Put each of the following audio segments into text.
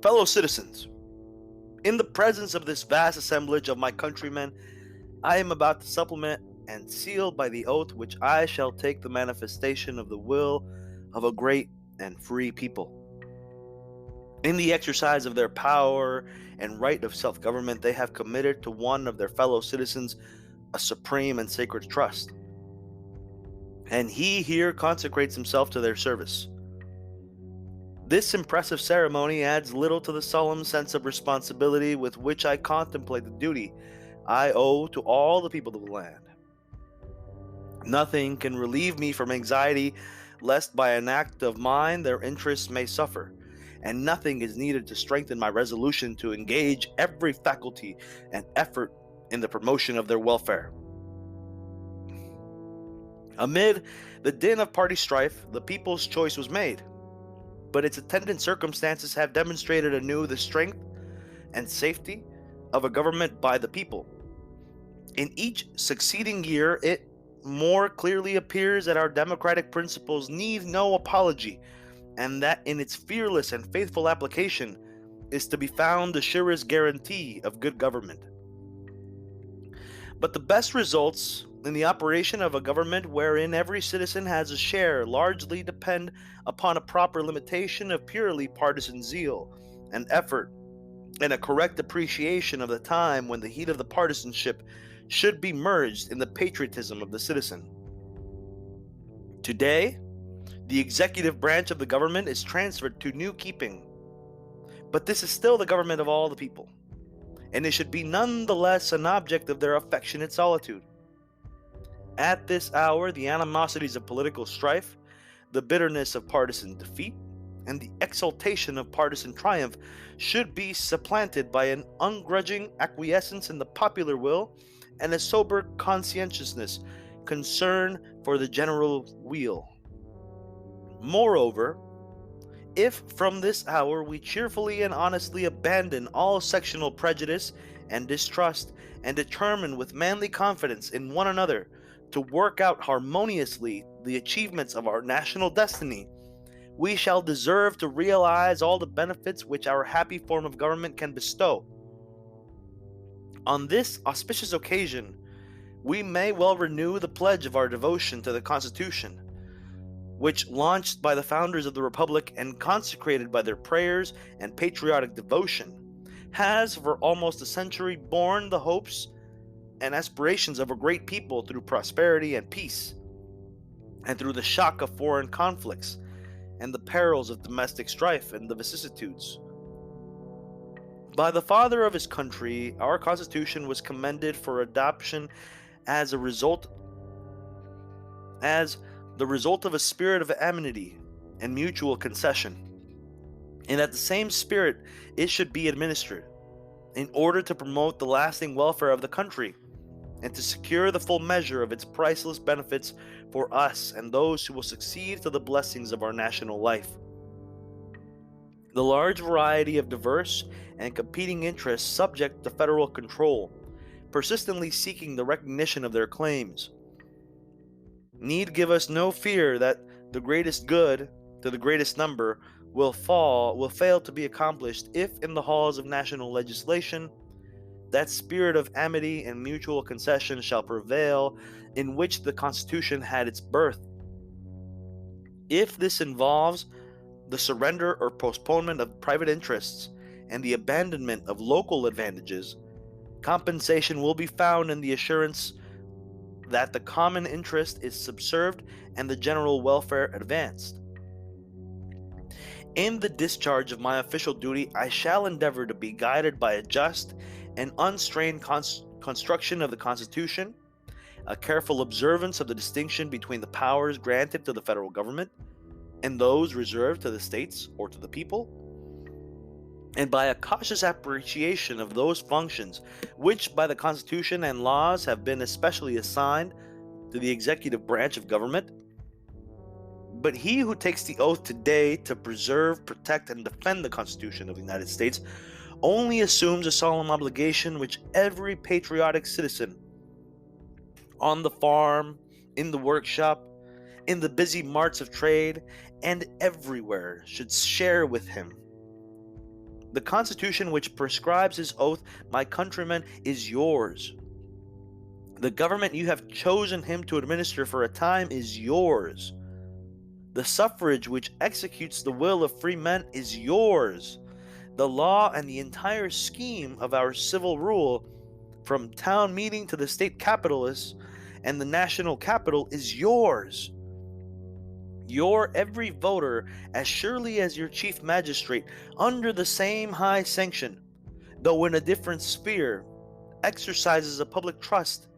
Fellow citizens, in the presence of this vast assemblage of my countrymen, I am about to supplement and seal by the oath which I shall take the manifestation of the will of a great and free people. In the exercise of their power and right of self-government, they have committed to one of their fellow citizens a supreme and sacred trust, and he here consecrates himself to their service. This impressive ceremony adds little to the solemn sense of responsibility with which I contemplate the duty I owe to all the people of the land. Nothing can relieve me from anxiety lest by an act of mine their interests may suffer, and nothing is needed to strengthen my resolution to engage every faculty and effort in the promotion of their welfare. Amid the din of party strife, the people's choice was made, but its attendant circumstances have demonstrated anew the strength and safety of a government by the people. In each succeeding year, it more clearly appears that our democratic principles need no apology, and that in its fearless and faithful application is to be found the surest guarantee of good government. But the best results in the operation of a government wherein every citizen has a share largely depend upon a proper limitation of purely partisan zeal and effort, and a correct appreciation of the time when the heat of the partisanship should be merged in the patriotism of the citizen. Today, the executive branch of the government is transferred to new keeping, but this is still the government of all the people, and it should be nonetheless an object of their affectionate solitude. At this hour, the animosities of political strife, the bitterness of partisan defeat, and the exultation of partisan triumph should be supplanted by an ungrudging acquiescence in the popular will and a sober conscientiousness, concern for the general weal. Moreover, if from this hour we cheerfully and honestly abandon all sectional prejudice and distrust, and determine with manly confidence in one another to work out harmoniously the achievements of our national destiny, we shall deserve to realize all the benefits which our happy form of government can bestow. On this auspicious occasion, we may well renew the pledge of our devotion to the Constitution, which, launched by the founders of the Republic and consecrated by their prayers and patriotic devotion, has for almost a century borne the hopes and aspirations of a great people through prosperity and peace, and through the shock of foreign conflicts, and the perils of domestic strife and the vicissitudes. By the father of his country, our Constitution was commended for adoption as the result of a spirit of amity and mutual concession, and that the same spirit it should be administered, in order to promote the lasting welfare of the country, and to secure the full measure of its priceless benefits for us and those who will succeed to the blessings of our national life. The large variety of diverse and competing interests subject to federal control, persistently seeking the recognition of their claims, need give us no fear that the greatest good to the greatest number will fail to be accomplished if in the halls of national legislation that spirit of amity and mutual concession shall prevail in which the Constitution had its birth. If this involves the surrender or postponement of private interests and the abandonment of local advantages, compensation will be found in the assurance that the common interest is subserved and the general welfare advanced. In the discharge of my official duty, I shall endeavor to be guided by a just and unstrained construction of the Constitution, a careful observance of the distinction between the powers granted to the federal government and those reserved to the states or to the people, and by a cautious appreciation of those functions which by the Constitution and laws have been especially assigned to the executive branch of government. But he who takes the oath today to preserve, protect, and defend the Constitution of the United States only assumes a solemn obligation which every patriotic citizen on the farm, in the workshop, in the busy marts of trade, and everywhere should share with him. The Constitution which prescribes his oath, my countrymen, is yours. The government you have chosen him to administer for a time is yours. The suffrage which executes the will of free men is yours. The law and the entire scheme of our civil rule, from town meeting to the state capitalists and the national capital, is yours. Your every voter, as surely as your chief magistrate, under the same high sanction, though in a different sphere, exercises a public trust.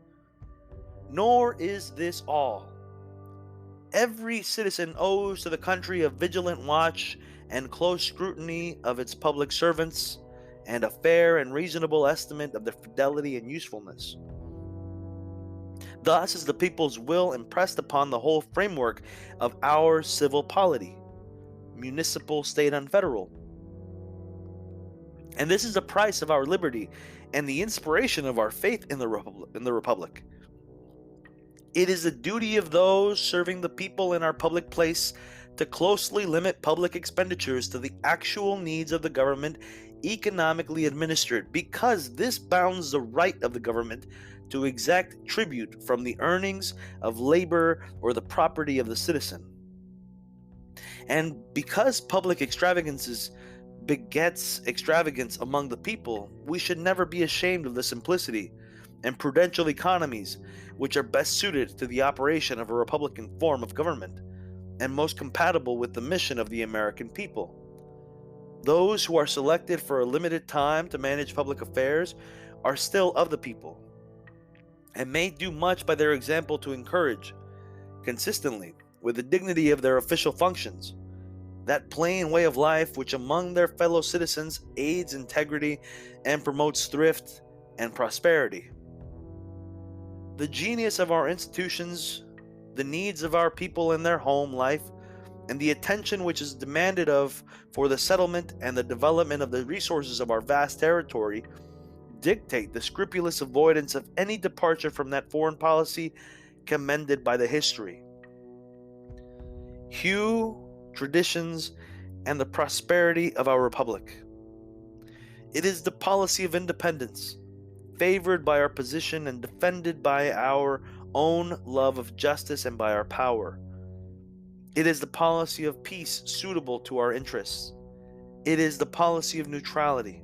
Nor is this all. Every citizen owes to the country a vigilant watch and close scrutiny of its public servants, and a fair and reasonable estimate of their fidelity and usefulness. Thus is the people's will impressed upon the whole framework of our civil polity, municipal, state, and federal. And this is the price of our liberty and the inspiration of our faith in the Republic. It is the duty of those serving the people in our public place to closely limit public expenditures to the actual needs of the government economically administered, because this bounds the right of the government to exact tribute from the earnings of labor or the property of the citizen. And because public extravagances begets extravagance among the people, we should never be ashamed of the simplicity and prudential economies which are best suited to the operation of a republican form of government, and most compatible with the mission of the American people. Those who are selected for a limited time to manage public affairs are still of the people, and may do much by their example to encourage, consistently with the dignity of their official functions, that plain way of life which among their fellow citizens aids integrity and promotes thrift and prosperity. The genius of our institutions, the needs of our people in their home life, and the attention which is demanded for the settlement and the development of the resources of our vast territory dictate the scrupulous avoidance of any departure from that foreign policy commended by the history, hue, traditions, and the prosperity of our republic. It is the policy of independence, favored by our position and defended by our own love of justice and by our power. It is the policy of peace suitable to our interests. It is the policy of neutrality,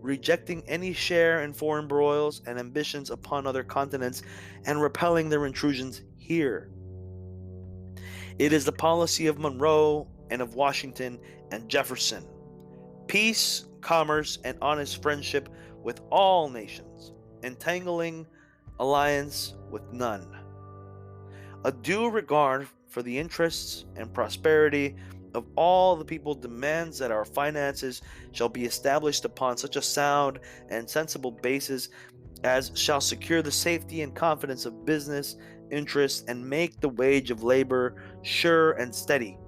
rejecting any share in foreign broils and ambitions upon other continents and repelling their intrusions here. It is the policy of Monroe and of Washington and Jefferson. Peace, commerce, and honest friendship with all nations, entangling alliance with none. A due regard for the interests and prosperity of all the people demands that our finances shall be established upon such a sound and sensible basis as shall secure the safety and confidence of business interests and make the wage of labor sure and steady,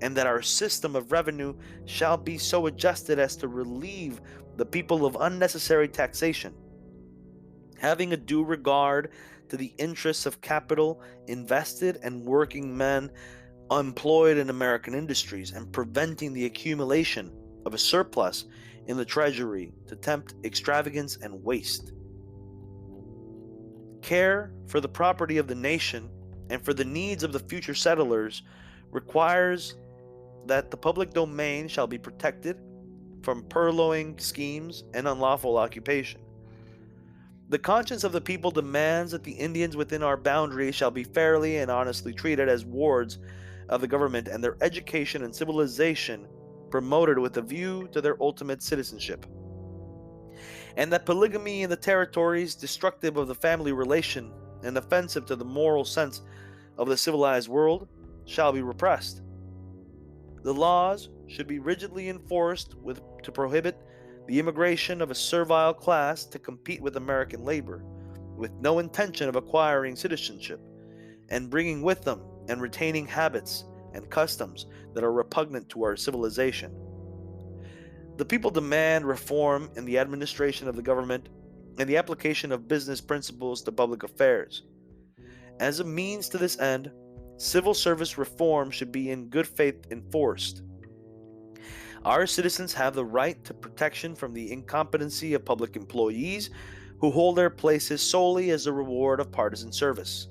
and that our system of revenue shall be so adjusted as to relieve the people of unnecessary taxation, having a due regard to the interests of capital invested and working men employed in American industries, and preventing the accumulation of a surplus in the treasury to tempt extravagance and waste. Care for the property of the nation and for the needs of the future settlers requires that the public domain shall be protected from purloining schemes and unlawful occupation. The conscience of the people demands that the Indians within our boundaries shall be fairly and honestly treated as wards of the government, and their education and civilization promoted with a view to their ultimate citizenship. And that polygamy in the territories, destructive of the family relation and offensive to the moral sense of the civilized world, shall be repressed. The laws should be rigidly enforced to prohibit the immigration of a servile class to compete with American labor, with no intention of acquiring citizenship, and bringing with them and retaining habits and customs that are repugnant to our civilization. The people demand reform in the administration of the government and the application of business principles to public affairs. As a means to this end, civil service reform should be in good faith enforced. Our citizens have the right to protection from the incompetency of public employees who hold their places solely as a reward of partisan service,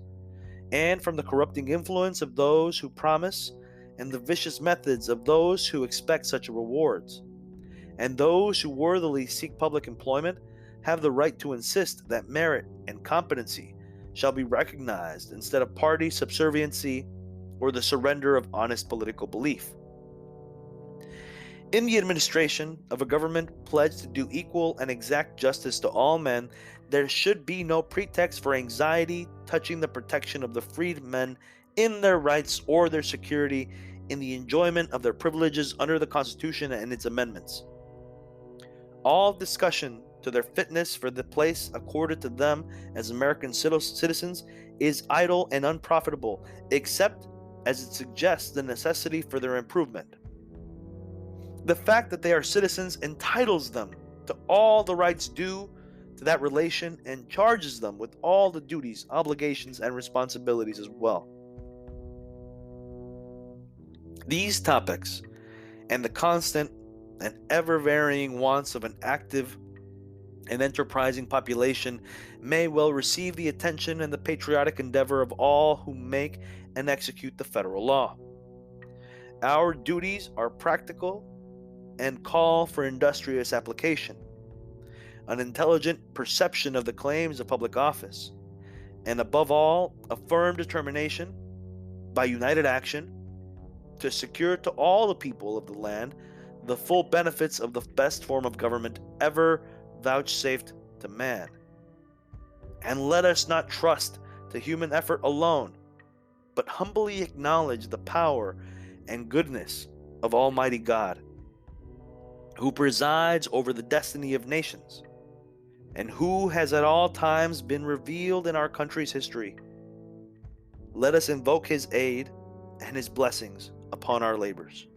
and from the corrupting influence of those who promise and the vicious methods of those who expect such rewards. And those who worthily seek public employment have the right to insist that merit and competency shall be recognized instead of party subserviency or the surrender of honest political belief. In the administration of a government pledged to do equal and exact justice to all men, there should be no pretext for anxiety touching the protection of the freedmen in their rights or their security in the enjoyment of their privileges under the Constitution and its amendments. All discussion to their fitness for the place accorded to them as American citizens is idle and unprofitable, except as it suggests the necessity for their improvement. The fact that they are citizens entitles them to all the rights due to that relation and charges them with all the duties, obligations, and responsibilities as well. These topics and the constant and ever-varying wants of an active and enterprising population may well receive the attention and the patriotic endeavor of all who make and execute the federal law. Our duties are practical and call for industrious application, an intelligent perception of the claims of public office, and above all, a firm determination, by united action, to secure to all the people of the land the full benefits of the best form of government ever vouchsafed to man. And let us not trust to human effort alone, but humbly acknowledge the power and goodness of Almighty God, who presides over the destiny of nations, and who has at all times been revealed in our country's history. Let us invoke his aid and his blessings upon our labors.